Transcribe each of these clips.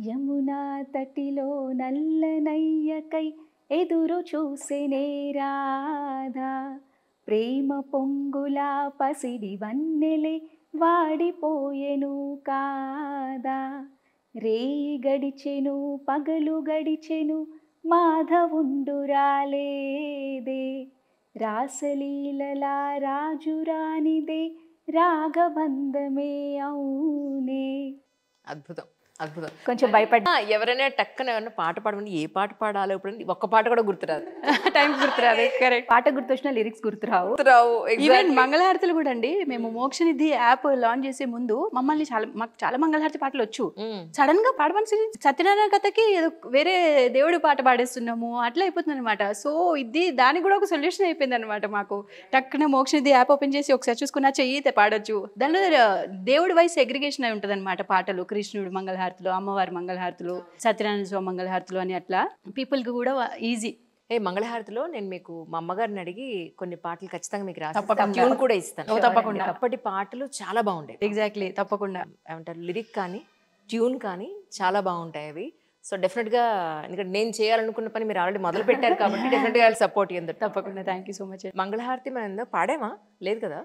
యమునా తటిలో నల్లనయ్యకై ఎదురు చూసెనే రాధా ప్రేమ పొంగుల పసిడి వన్నెలే వాడిపోయెను కాదా రేయి గడిచెను పగలు గడిచెను మాధవుండు రాలేదే రాసలీలల రాజురానిదే రాగబంధమే అవునే. అద్భుతం, అద్భుతం. కొంచెం భయపడ్డా. ఎవరైనా టక్కన ఎవరైనా పాట పాడమని ఏ పాట పాడాలో ఇప్పుడు ఒక్క పాట కూడా గుర్తురాదు. టైం గుర్తురాదు. కరెక్ట్. పాట గుర్తొచ్చిన లిరిక్స్ గుర్తురావు. ఈవెన్ మంగళహారతులు కూడా అండి, మేము మోక్షనిధి యాప్ లాంచ్ చేసే ముందు మాకు చాలా మంగళహారతి పాటలు వచ్చు. సడన్ గా పాడమని సత్యనారాయణ కథకి ఏదో వేరే దేవుడి పాట పాడేస్తున్నాము, అట్లా అయిపోతుంది అనమాట. సో దానికి కూడా ఒక సొల్యూషన్ అయిపోయింది అనమాట. మాకు టక్కున మోక్షనిధి యాప్ ఓపెన్ చేసి ఒకసారి చూసుకున్నా చెయ్యితే పాడొచ్చు. దానిలో దేవుడి వైస్ సెగ్రిగేషన్ అయి ఉంటుంది అనమాట. పాటలు కృష్ణుడు మంగళహారతులు, అమ్మవారి మంగళహారతులు, సత్యనారాయణ స్వామి మంగళహారతులు అని అట్లా పీపుల్ కి కూడా ఈజీ. మంగళహారతిలో నేను మీకు మా అమ్మగారిని అడిగి కొన్ని పాటలు ఖచ్చితంగా మీకు తప్పకుండా. ట్యూన్ కూడా ఇస్తాను. తప్పకుండా. అప్పటి పాటలు చాలా బాగుంటాయి. ఎగ్జాక్ట్లీ, తప్పకుండా. ఏమంటారు, లిరిక్ కానీ ట్యూన్ కానీ చాలా బాగుంటాయి అవి. సో డెఫినెట్గా, ఎందుకంటే నేను చేయాలనుకున్న పని మీరు ఆల్రెడీ మొదలు పెట్టారు కాబట్టి డెఫినెట్గా సపోర్ట్ ఇయ్యండి. తప్పకుండా. Thank you so much. మంగళహారతి మనం ఏందో పాడేమా? లేదు కదా,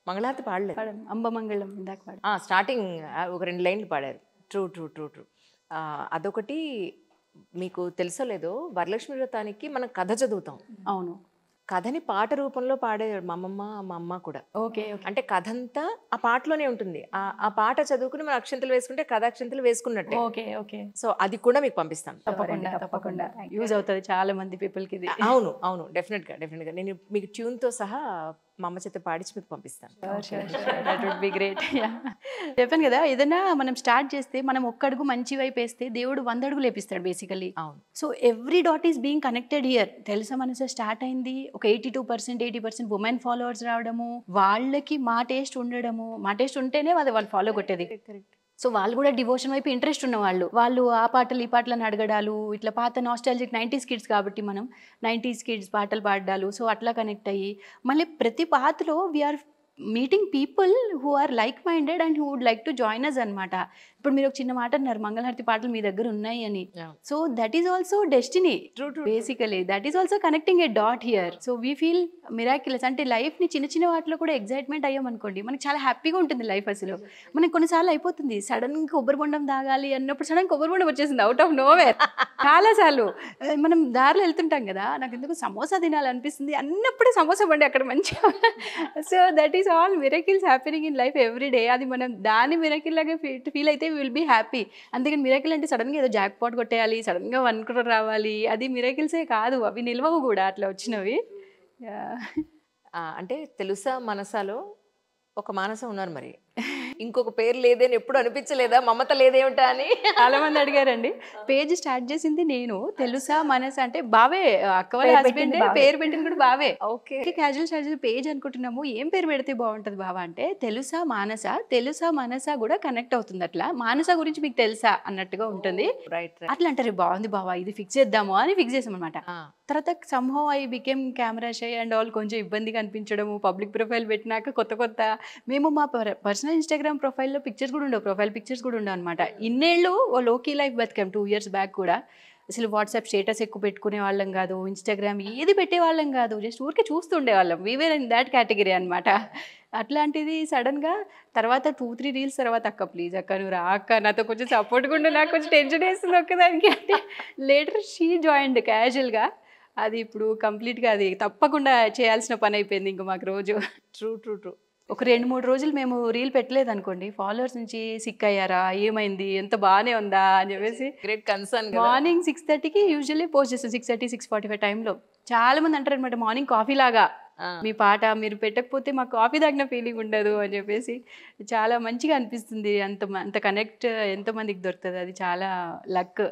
మంగళహారతి పాడలేదు. అంబమంగళం ఇందాక పాడాం. స్టార్టింగ్ ఒక 2 లైన్లు పాడారు. True true true true. అదొకటి. మీకు తెలుసో లేదో, వరలక్ష్మి వ్రతానికి మనం కథ చదువుతాం. అవును. కథని పాట రూపంలో పాడేవాడు మా అమ్మమ్మ, మా అమ్మ కూడా. ఓకే. అంటే కథ అంతా ఆ పాటలోనే ఉంటుంది. ఆ పాట చదువుకుని మనం అక్షంతలు వేసుకుంటే కథ అక్షంతలు వేసుకున్నట్టే. ఓకే. ఓకే. సో అది కూడా మీకు పంపిస్తాను. తప్పకుండా యూజ్ అవుతుంది చాలా మంది పీపుల్ కి ఇది. అవును అవును, డెఫినెట్గా డెఫినెట్గా నేను మీకు ట్యూన్ తో సహా మా అమ్మ చేత పాడించి మీకు పంపిస్తాను. That would be great. చెప్పాను కదా, ఏదైనా మనం స్టార్ట్ చేస్తే మనం ఒక్కడుగు మంచి వైపు వేస్తే దేవుడు 100 అడుగులు లేపిస్తాడు బేసికలీ. అవును. So every dot is being connected here. తెలుసా మనసు స్టార్ట్ అయింది, ఒక 82% ఉమెన్ ఫాలోవర్స్ రావడము, వాళ్ళకి మా టేస్ట్ ఉండడము, మా టేస్ట్ ఉంటేనే వాళ్ళు ఫాలో కొట్టేది. సో వాళ్ళు కూడా డివోషన్ వైపు ఇంట్రెస్ట్ ఉన్న వాళ్ళు ఆ పాటలు ఈ పాటలను అడగడాలు, ఇట్లా పాత నాస్టాలజిక్ 90s కిడ్స్ కాబట్టి మనం 90s కిడ్స్ పాటలు పాడాలు. సో అట్లా కనెక్ట్ అయ్యి మళ్ళీ ప్రతి పాటలో we are meeting people who are like minded and who would like to join us అనమాట. ఇప్పుడు మీరు ఒక చిన్న మాట అన్నారు, మంగళహారతి పాటలు మీ దగ్గర ఉన్నాయి అని. So that is also destiny. Basically that is also connecting A dot here. So we feel miraculous. అంటే లైఫ్ ని చిన్న చిన్న వాటిలో కూడా ఎగ్జైట్మెంట్ అయ్యాం అనుకోండి, మనకి చాలా హ్యాపీగా ఉంటుంది లైఫ్. అసలు మనకి కొన్నిసార్లు అయిపోతుంది, సడన్ గా కొబ్బరి బొండం తాగాలి అన్నప్పుడు సడన్ కొబ్బరి బొండం వచ్చేసింది అవుట్ ఆఫ్ నోవేర్. చాలా సార్లు మనం దారిలో వెళ్తుంటాం కదా, నాకు ఎందుకు సమోసా తినాలనిపిస్తుంది అన్నప్పుడే సమోసా బండి అక్కడ మంచిగా. So that is all miracles happening in life every day. అది మనం దాని మిరకిల్ లాగా ఫీల్ అయితే విల్ బీ హ్యాపీ. అందుకని మిరకిల్ అంటే సడన్గా ఏదో జాక్ పాట్ కొట్టేయాలి, సడన్గా 1 crore రావాలి, అది మిరకిల్సే కాదు, అవి నిల్వవు కూడా అట్లా వచ్చినవి. అంటే తెలుసా మనసాలో ఒక మానస ఉన్నారు, మరి ఇంకొక పేరు లేదని ఎప్పుడు అనిపించలేదా? మమత లేదేమిటా అని చాలా మంది అడిగారండి. పేజ్ స్టార్ట్ చేసింది నేను. తెలుసా మనస అంటే బావే, అక్క వాళ్ళ హస్బెండ్, పేరు పెట్టింది కూడా బావే. ఓకే. క్యాజువల్ స్టార్ట్ చేసి పేజ్ అనుకుంటున్నాము, ఏం పేరు పెడితే బాగుంటది బావా అంటే తెలుసా మానస. తెలుసా మనస కూడా కనెక్ట్ అవుతుంది. అట్లా మానస గురించి మీకు తెలుసా అన్నట్టుగా ఉంటుంది. రైట్. అట్లా అంటారు, బాగుంది బావా ఇది ఫిక్స్ చేద్దాము అని ఫిక్స్ చేసాం అనమాట. తర్వాత somehow I became camera shy and all, కొంచెం ఇబ్బందిగా అనిపించడము. పబ్లిక్ ప్రొఫైల్ పెట్టినాక కొత్త మేము మా పర్సనల్ ఇన్స్టాగ్రామ్ ప్రొఫైల్లో పిక్చర్స్ కూడా ఉండవు, ప్రొఫైల్ పిక్చర్స్ కూడా ఉండవు అనమాట. ఇన్నేళ్ళు ఓ లోకీ లైఫ్ బతికాం 2 years బ్యాక్ కూడా. అసలు వాట్సాప్ స్టేటస్ ఎక్కువ పెట్టుకునే వాళ్ళం కాదు, ఇన్స్టాగ్రామ్ ఏది పెట్టేవాళ్ళం కాదు, జస్ట్ ఊరికే చూస్తూ ఉండేవాళ్ళం. వీవేర్ ఇన్ దాట్ కేటగిరీ అనమాట. అట్లాంటిది సడన్గా తర్వాత 2-3 రీల్స్ తర్వాత, అక్క ప్లీజ్ అక్క నువ్వు రా అక్క, నాతో కొంచెం సపోర్ట్గా ఉండు, నాకు కొంచెం టెన్షన్ వేస్తుంది ఒక్కదానికి అంటే లేటర్ షీ జాయిన్డ్ క్యాజువల్గా. అది ఇప్పుడు కంప్లీట్గా అది తప్పకుండా చేయాల్సిన పని అయిపోయింది ఇంకా మాకు రోజు. True true true. ఒక 2-3 రోజులు మేము రీల్ పెట్టలేదు అనుకోండి, ఫాలోవర్స్ నుంచి సిక్ అయ్యారా, ఏమైంది, ఎంత బాగానే ఉందా అని చెప్పేసి గ్రేట్ కన్సర్న్. మార్నింగ్ 6:30కి యూజువల్లీ పోస్ట్ చేస్తాం, 6:30, 6:45 టైంలో. చాలా మంది అంటారు అనమాట, మార్నింగ్ కాఫీ లాగా మీ పాట, మీరు పెట్టకపోతే మాకు కాఫీ తాగిన ఫీలింగ్ ఉండదు అని చెప్పేసి. చాలా మంచిగా అనిపిస్తుంది. అంత కనెక్ట్ ఎంతమందికి దొరుకుతుంది, అది చాలా లక్,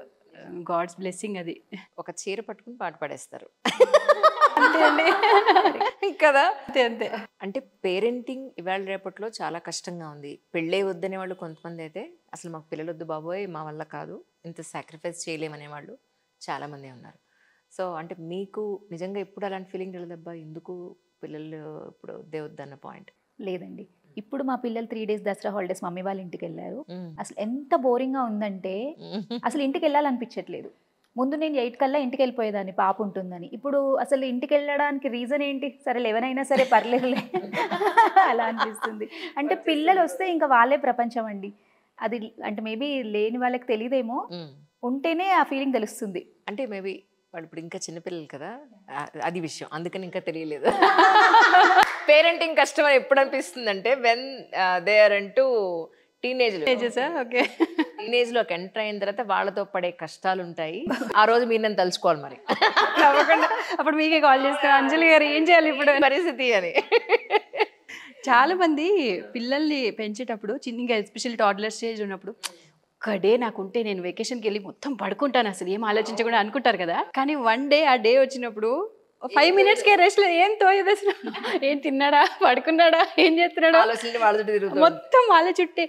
గాడ్స్ బ్లెస్సింగ్ అది. ఒక చీర పట్టుకుని పాట పాడేస్తారు అంతే అండి కదా. అంతే. అంటే పేరెంటింగ్ ఇవాళ రేపట్లో చాలా కష్టంగా ఉంది. పెళ్ళే వద్దనే వాళ్ళు కొంతమంది అయితే, అసలు మాకు పిల్లలు వద్దు బాబోయ్ మా వల్ల కాదు, ఇంత సాక్రిఫైస్ చేయలేమనే వాళ్ళు చాలామంది ఉన్నారు. సో అంటే మీకు నిజంగా ఎప్పుడు అలాంటి ఫీలింగ్ లేదబ్బా, ఎందుకు పిల్లలు ఇప్పుడు వద్దే వద్దన్న పాయింట్? లేదండి. ఇప్పుడు మా పిల్లలు 3 days దసరా హాలిడేస్ మమ్మీ వాళ్ళ ఇంటికి వెళ్ళారు. అసలు ఎంత బోరింగ్గా ఉందంటే అసలు ఇంటికి వెళ్ళాలనిపించట్లేదు. ముందు నేను 8 కల్లా ఇంటికి వెళ్ళిపోయేదాన్ని పాప ఉంటుందని. ఇప్పుడు అసలు ఇంటికి వెళ్ళడానికి రీజన్ ఏంటి? సరే 11 అయినా సరే పర్లేదులే అలా అనిపిస్తుంది. అంటే పిల్లలు వస్తే ఇంకా వాళ్ళే ప్రపంచం అండి. అది అంటే మేబీ లేని వాళ్ళకి తెలియదేమో, ఉంటేనే ఆ ఫీలింగ్ తెలుస్తుంది. అంటే మేబీ వాళ్ళు ఇప్పుడు ఇంకా చిన్నపిల్లలు కదా, అది విషయం, అందుకని ఇంకా తెలియలేదు. పేరెంటింగ్ కష్టం అని ఎప్పుడు అనిపిస్తుంది అంటే వెన్ దే ఆర్ అంటూ టీనేజ్ లోకి ఎంటర్ అయిన తర్వాత వాళ్ళతో పడే కష్టాలు ఉంటాయి. ఆ రోజు మీరు నన్ను తలుచుకోవాలి మరి. అప్పుడు మీకే కాల్ చేస్తాను, అంజలి గారు ఏం చేయాలి ఇప్పుడు పరిస్థితి అని. చాలా మంది పిల్లల్ని పెంచేటప్పుడు చిన్నగా ఎస్పెషల్ టాడ్లర్ స్టేజ్ ఉన్నప్పుడు ఒక్కడే నాకుంటే నేను వెకేషన్కి వెళ్ళి మొత్తం పడుకుంటాను అసలు ఏం ఆలోచించకుండా అనుకుంటారు కదా. కానీ వన్ డే ఆ డే వచ్చినప్పుడు 5 minutesకే రెస్ట్ లేదు, ఏం తోయదు అసలు. ఏం తిన్నాడా, పడుకున్నాడా, ఏం చేస్తున్నాడా, మొత్తం వాళ్ళ చుట్టే.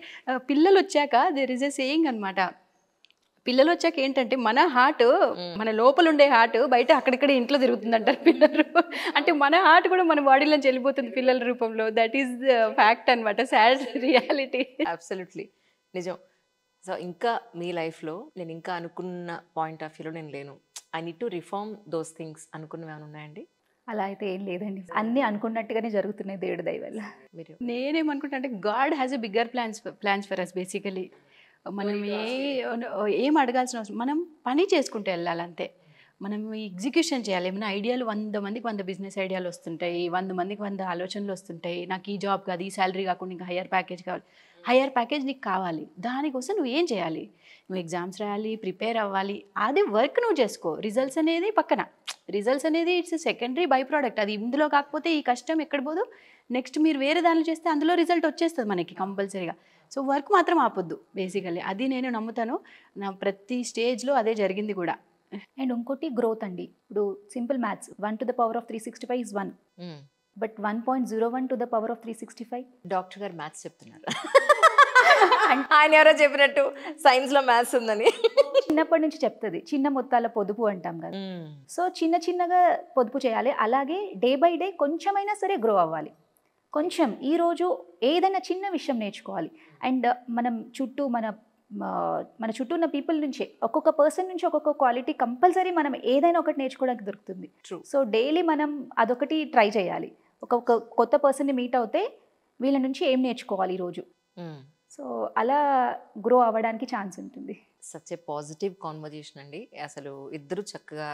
పిల్లలు వచ్చాక దేర్ ఇస్ ఎ సేయింగ్ అనమాట. పిల్లలు వచ్చాక ఏంటంటే మన హార్ట్, మన లోపల ఉండే హార్ట్ బయట అక్కడిక్కడ ఇంట్లో తిరుగుతుంది అంటారు పిల్లలు. అంటే మన హార్ట్ కూడా మన బాడీలోంచి వెళ్ళిపోతుంది పిల్లల రూపంలో. దట్ ఈస్ ఫ్యాక్ట్ అనమాట, సాడ్ రియాలిటీ. అబ్సల్యూట్లీ నిజం. సో ఇంకా మీ లైఫ్లో నేను ఇంకా అనుకున్న పాయింట్ ఆఫ్ వ్యూలో నేను లేను, I need to reform those things అనుకున్నవి ఏమైనా ఉన్నాయండి? అలా అయితే ఏం లేదండి, అన్నీ అనుకున్నట్టుగానే జరుగుతున్నాయి దేవుడి దయ వల్ల. మీరు నేనేమనుకుంటా అంటే God has a bigger plans for us. Basically మనం ఏం అడగాల్సిన అవసరం, మనం పని చేసుకుంటూ వెళ్ళాలంతే. మనం ఎగ్జిక్యూషన్ చేయాలి. ఏమైనా ఐడియాలు 100 మందికి 100 బిజినెస్ ఐడియాలు వస్తుంటాయి, 100 మందికి 100 ఆలోచనలు వస్తుంటాయి. నాకు ఈ జాబ్ కాదు, ఈ శాలరీ కాకుండా ఇంకా హయ్యర్ ప్యాకేజ్ కావాలి. హయ్యర్ ప్యాకేజ్ నీకు కావాలి, దానికోసం నువ్వు ఏం చేయాలి? నువ్వు ఎగ్జామ్స్ రాయాలి, ప్రిపేర్ అవ్వాలి, అదే వర్క్ నువ్వు చేసుకో. రిజల్ట్స్ అనేది పక్కన, రిజల్ట్స్ అనేది ఇట్స్ సెకండరీ బై ప్రోడక్ట్. అది ఇందులో కాకపోతే ఈ కష్టం ఎక్కడ పోదు. నెక్స్ట్ మీరు వేరే దానిలో చేస్తే అందులో రిజల్ట్ వచ్చేస్తుంది మనకి కంపల్సరీగా. సో వర్క్ మాత్రం ఆపొద్దు బేసికల్లీ, అది నేను నమ్ముతాను. నా ప్రతి స్టేజ్లో అదే జరిగింది కూడా. అండ్ ఇంకోటి గ్రోత్ అండి. ఇప్పుడు simple maths, 1 to the power of 365 is 1, but 1.01 to the power of 365. Doctor గారు మ్యాథ్స్ చెప్తున్నారు. ఆయన ఎవరో చెప్పినట్టు సైన్స్ లో మ్యాథ్స్ ఉందని చిన్నప్పటి నుంచి చెప్తుంది. చిన్న మొత్తాల పొదుపు అంటాం కదా. సో చిన్న చిన్నగా పొదుపు చేయాలి. అలాగే డే బై డే కొంచెమైనా సరే గ్రో అవ్వాలి. కొంచెం ఈరోజు ఏదైనా చిన్న విషయం నేర్చుకోవాలి. అండ్ మనం చుట్టూ మన చుట్టూ ఉన్న పీపుల్ నుంచే, ఒక్కొక్క పర్సన్ నుంచి ఒక్కొక్క క్వాలిటీ కంపల్సరీ మనం ఏదైనా ఒకటి నేర్చుకోవడానికి దొరుకుతుంది. సో డైలీ మనం అదొకటి ట్రై చేయాలి. ఒక్కొక్క కొత్త పర్సన్ని మీట్ అవుతే వీళ్ళ నుంచి ఏం నేర్చుకోవాలి ఈరోజు. సో అలా గ్రో అవ్వడానికి ఛాన్స్ ఉంటుంది. సచ్ ఏ పాజిటివ్ కాన్వర్జేషన్ అండి. అసలు ఇద్దరు చక్కగా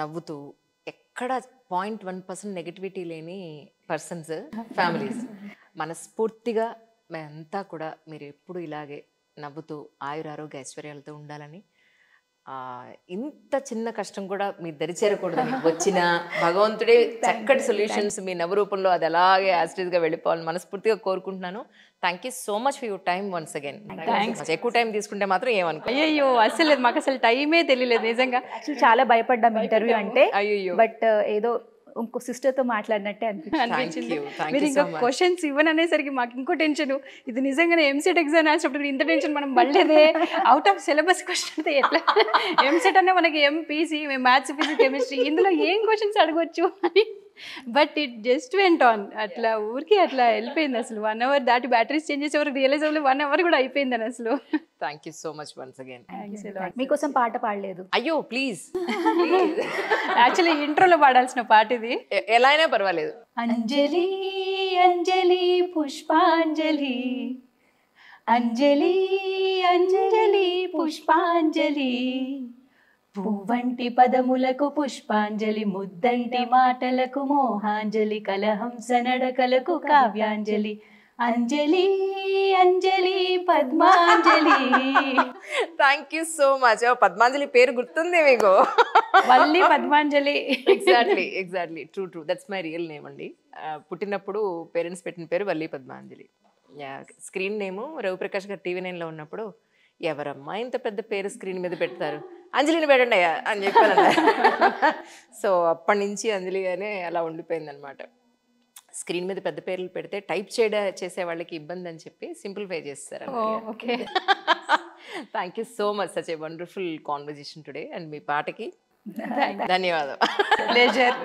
నవ్వుతూ, ఎక్కడ 0.1% నెగటివిటీ లేని పర్సన్స్, ఫ్యామిలీస్. మనస్ఫూర్తిగా మేమంతా కూడా మీరు ఎప్పుడు ఇలాగే నవ్వుతూ ఆయురారోగ్య ఐశ్వర్యాలతో ఉండాలని, ఇంత చిన్న కష్టం కూడా మీ దరి చేరకూడదని, వచ్చిన భగవంతుడే చక్కటి సొల్యూషన్స్ మీ నవ్వు రూపంలో అది అలాగే యాజిటీస్గా వెళ్ళిపోవాలని మనస్ఫూర్తిగా కోరుకుంటున్నాను. Thank you so much for your time once again. ఎక్కువ టైం తీసుకుంటే మాత్రం ఏమనుకో. అయ్యో అసలు మాకు అసలు టైమే తెలియలేదు నిజంగా. యాక్చువల్లీ చాలా భయపడ్డాం ఇంటర్వ్యూ అంటే. అయ్యో, బట్ ఏదో ఇంకో సిస్టర్తో మాట్లాడినట్టే అనిపించింది. మీరు ఇంకా క్వశ్చన్స్ ఇవ్వననేసరికి మాకు ఇంకో టెన్షన్. ఇది నిజంగానే ఎంసెట్ ఎగ్జామ్ రాసినప్పుడు ఇంత టెన్షన్ మనం పడలేదే. అవుట్ ఆఫ్ సిలబస్ క్వశ్చన్ అయితే ఎట్లా? ఎంసెట్ అనే మనకి ఎంపీసీ, మ్యాథ్స్, ఫిజిక్స్, కెమిస్ట్రీ, ఇందులో ఏం క్వశ్చన్స్ అడగొచ్చు అని. But it just went on. అట్లా ఊరికి అట్లా వెళ్ళిపోయింది. అసలు 1 hour దాటి బ్యాటరీస్ చేంజ్ చేసే వరకు రియలైజ్ అవ్వలేదు 1 hour కూడా అయిపోయిందని అసలు. Thank you so much once again. మీకోసం పాట పాడలేదు. అయ్యో ప్లీజ్. యాక్చువల్లీ ఇంట్రోలో పాడాల్సిన పాట ఇది. ఎలా అయినా పర్వాలేదు. అంజలి అంజలి పుష్పాంజలి, అంజలి అంజలి పుష్పాంజలి, పువ్వంటి పదములకు పుష్పాంజలి, ముద్దంటి మాటలకు మోహాంజలి, కలహంస నడకలకు కావ్యాంజలి, అంజలి అంజలి పద్మాంజలి. Thank you so much. Padmanjali పేరు గుర్తుంది మీకు? Valli Padmanjali. Exactly true. That's my real name అండి. పుట్టినప్పుడు పేరెంట్స్ పెట్టిన పేరు వల్లి పద్మాంజలి. స్క్రీన్ నేము రవిప్రకాష్ గారు TV9లో ఉన్నప్పుడు, ఎవరమ్మా ఇంత పెద్ద పేరు స్క్రీన్ మీద పెడతారు, అంజలిని పెట్టండి అయ్యా అని చెప్పాను. సో అప్పటి నుంచి అంజలిగానే అలా ఉండిపోయింది అనమాట. స్క్రీన్ మీద పెద్ద పేర్లు పెడితే టైప్ చేసే వాళ్ళకి ఇబ్బంది అని చెప్పి సింప్లిఫై చేస్తారు. Okay, thank you so much. Such a wonderful conversation today. And మీ పాటకి ధన్యవాదాలు. ప్లెజర్.